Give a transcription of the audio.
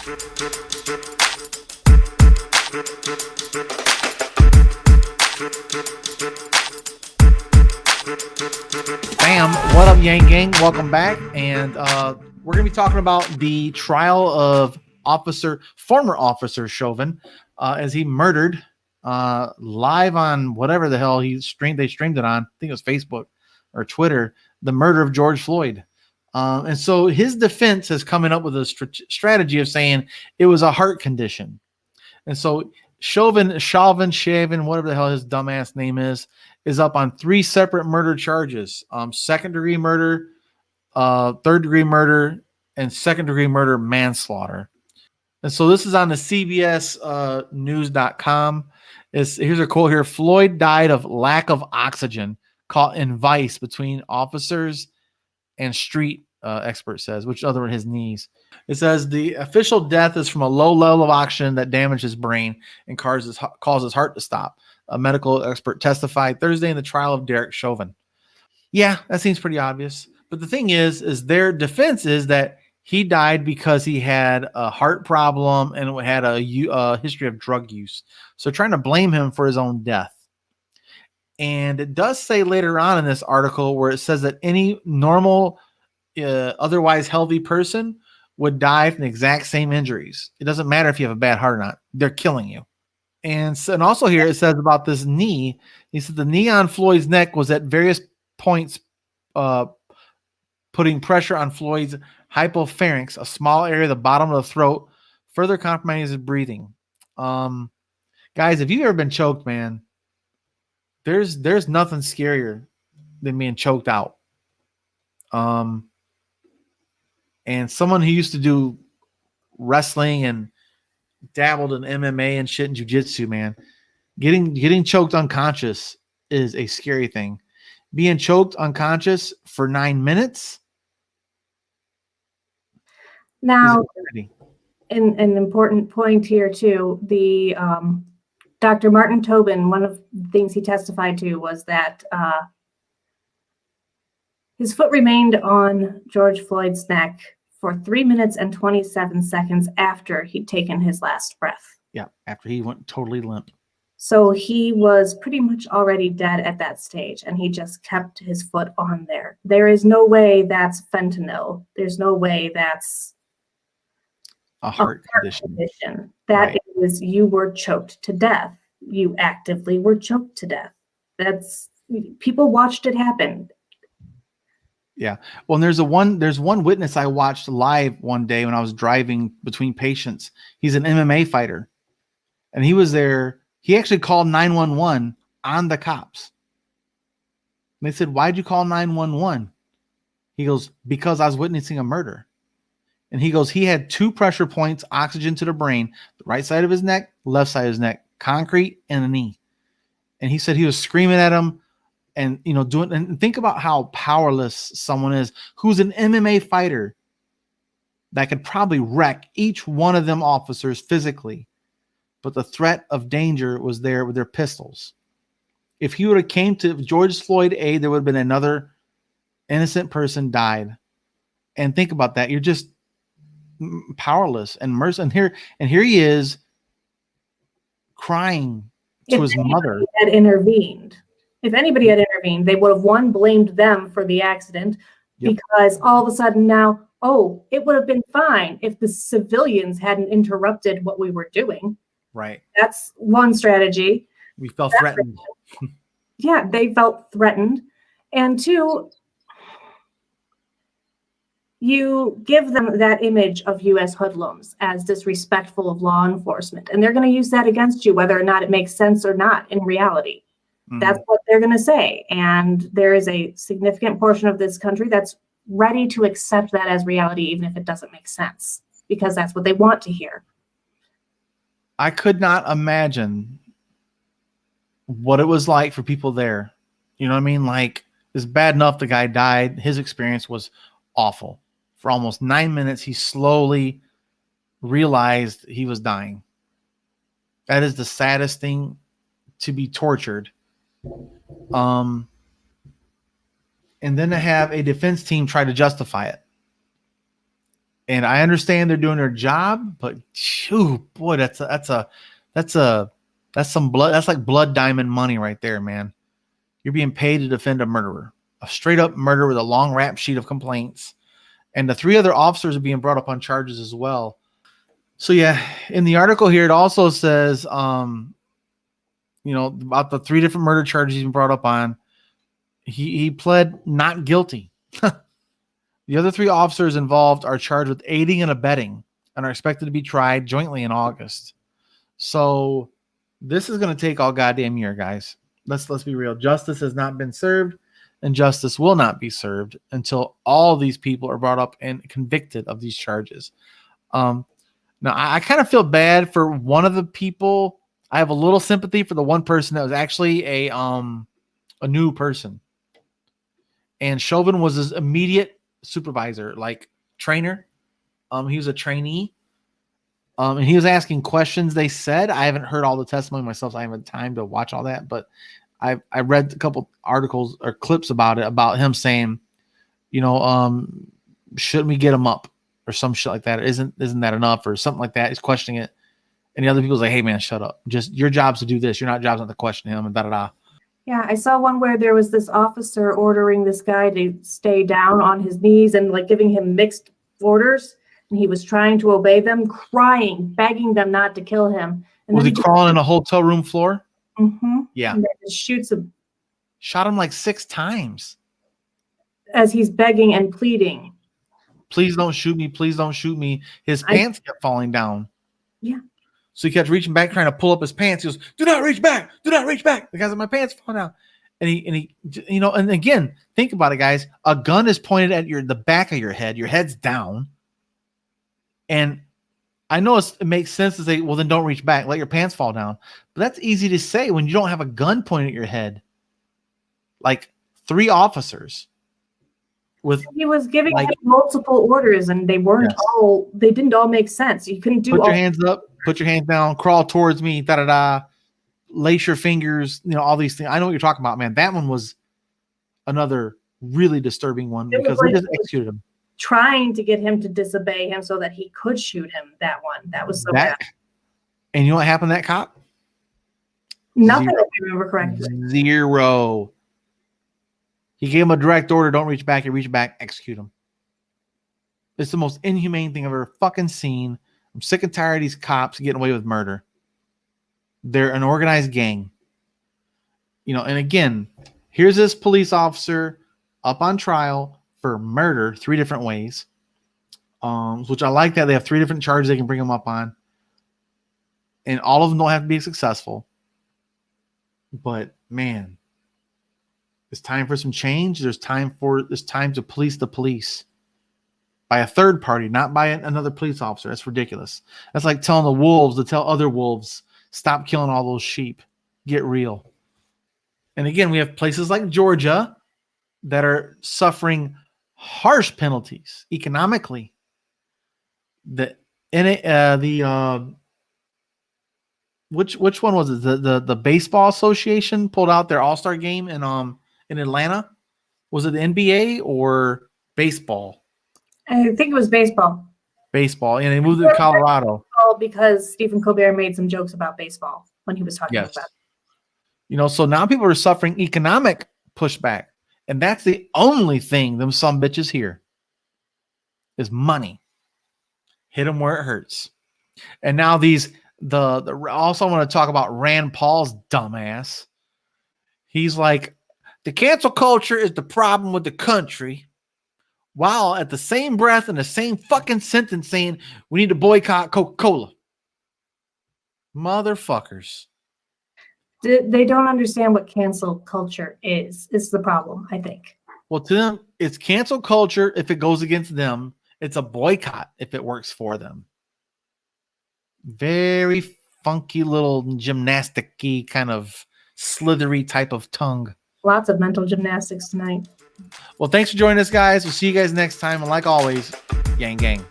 Bam, what up, Yang Gang? Welcome back. And we're going to be talking about the trial of former officer Chauvin, as he murdered live on whatever the hell they streamed it on. I think it was Facebook or Twitter, the murder of George Floyd. And so his defense is coming up with a strategy of saying it was a heart condition. And so Chauvin, whatever the hell his dumbass name is up on 3 separate murder charges: second-degree murder, third-degree murder, and second-degree murder manslaughter. And so this is on the CBS news.com. Here's a quote here: Floyd died of lack of oxygen, caught in vice between officers and street, expert says, which other than his knees. It says the official death is from a low level of oxygen that damaged his brain and causes his heart to stop. A medical expert testified Thursday in the trial of Derek Chauvin. Yeah, that seems pretty obvious. But the thing is their defense is that he died because he had a heart problem and had a history of drug use. So trying to blame him for his own death. And it does say later on in this article where it says that any normal, otherwise healthy person would die from the exact same injuries. It doesn't matter if you have a bad heart or not. They're killing you. And also here it says about this knee. He said the knee on Floyd's neck was at various points putting pressure on Floyd's hypopharynx, a small area at the bottom of the throat, further compromising his breathing. Guys, if you've ever been choked, man, there's nothing scarier than being choked out. And someone who used to do wrestling and dabbled in MMA and shit and jiu-jitsu, man, getting choked unconscious is a scary thing. Being choked unconscious for 9 minutes. Now, an important point here too, the Dr. Martin Tobin, one of the things he testified to was that his foot remained on George Floyd's neck for 3 minutes and 27 seconds after he'd taken his last breath. Yeah, after he went totally limp. So he was pretty much already dead at that stage, and he just kept his foot on there. There is no way that's fentanyl. There's no way that's a heart condition. That right. Is, you were choked to death. You actively were choked to death. People watched it happen. Yeah. Well, there's one witness I watched live one day when I was driving between patients. He's an MMA fighter, and he was there. He actually called 911 on the cops. And they said, "Why'd you call 911?" He goes, "Because I was witnessing a murder." And he goes, he had 2 pressure points, oxygen to the brain, the right side of his neck, left side of his neck, concrete, and a knee. And he said he was screaming at him and, doing, and think about how powerless someone is who's an MMA fighter that could probably wreck each one of them officers physically. But the threat of danger was there with their pistols. If he would have came to George Floyd aid, there would have been another innocent person died. And think about that. You're just powerless and merciless. And here he is crying to his mother. If anybody had intervened, they would have blamed them for the accident. Yep. Because all of a sudden now, it would have been fine if the civilians hadn't interrupted what we were doing. Right. That's one strategy. We felt threatened. Yeah, they felt threatened. And 2, you give them that image of you as hoodlums, as disrespectful of law enforcement, and they're going to use that against you, whether or not it makes sense or not in reality. Mm-hmm. That's what they're going to say. And there is a significant portion of this country that's ready to accept that as reality, even if it doesn't make sense, because that's what they want to hear. I could not imagine what it was like for people there. You know what I mean? Like, it's bad enough the guy died. His experience was awful. For almost 9 minutes, he slowly realized he was dying. That is the saddest thing, to be tortured. And then to have a defense team try to justify it. And I understand they're doing their job, but shoo, boy, that's some blood. That's like blood diamond money right there, man. You're being paid to defend a murderer, a straight up murderer with a long rap sheet of complaints. And the 3 other officers are being brought up on charges as well. So yeah, in the article here, it also says, about the 3 different murder charges he's been brought up on. He pled not guilty. The other 3 officers involved are charged with aiding and abetting and are expected to be tried jointly in August. So this is going to take all goddamn year, guys. Let's be real. Justice has not been served, and justice will not be served until all these people are brought up and convicted of these charges. Now, I kind of feel bad for one of the people. I have a little sympathy for the one person that was actually a new person. And Chauvin was his immediate supervisor, like trainer. He was a trainee. And he was asking questions. They said, I haven't heard all the testimony myself, so I haven't time to watch all that, but I read a couple articles or clips about it, about him saying, shouldn't we get him up or some shit like that? Isn't that enough or something like that? He's questioning it. And the other people's like, hey man, shut up. Just your job's to do this. Your job's not to question him and da-da-da. Yeah, I saw one where there was this officer ordering this guy to stay down on his knees and like giving him mixed orders. And he was trying to obey them, crying, begging them not to kill him. And was he crawling in a hotel room floor? Mm-hmm. Yeah. And then just shoots him. Shot him like 6 times. As he's begging and pleading. Please don't shoot me. Please don't shoot me. His pants kept falling down. Yeah. So he kept reaching back, trying to pull up his pants. He goes, do not reach back. Do not reach back. Because my pants falling down. And he, and again, think about it, guys. A gun is pointed at the back of your head. Your head's down. And I know it makes sense to say, well, then don't reach back. Let your pants fall down. But that's easy to say when you don't have a gun pointed at your head. Like 3 officers. He was giving him multiple orders and they didn't all make sense. You couldn't do Put your hands up, put your hands down, crawl towards me, da-da-da, lace your fingers, all these things. I know what you're talking about, man. That one was another really disturbing one because they just executed him. Trying to get him to disobey him so that he could shoot him. That one. That was so bad. And you know what happened to that cop? Nothing, if I remember correctly. 0. He gave him a direct order, don't reach back. You reach back, execute him. It's the most inhumane thing I've ever fucking seen. I'm sick and tired of these cops getting away with murder. They're an organized gang. And again, here's this police officer up on trial for murder 3 different ways. Which I like that they have 3 different charges they can bring him up on. And all of them don't have to be successful. But man, it's time for some change. It's time to police the police by a third party, not by another police officer. That's ridiculous. That's like telling the wolves to tell other wolves, stop killing all those sheep. Get real. And again, we have places like Georgia that are suffering harsh penalties economically. Which one was it? The baseball association pulled out their all-star game in Atlanta. Was it the NBA or baseball? I think it was baseball. Baseball, and they moved it to Colorado. Because Stephen Colbert made some jokes about baseball when he was talking about it. So now people are suffering economic pushback, and that's the only thing them some bitches hear is money. Hit them where it hurts. And now also I want to talk about Rand Paul's dumbass. He's like, the cancel culture is the problem with the country, while at the same breath in the same fucking sentence saying we need to boycott Coca-Cola. Motherfuckers. They don't understand what cancel culture is the problem, I think. Well, to them, it's cancel culture if it goes against them. It's a boycott if it works for them. Very funky little gymnastic-y kind of slithery type of tongue. Lots of mental gymnastics tonight. Well, thanks for joining us, guys. We'll see you guys next time. And like always, gang, gang.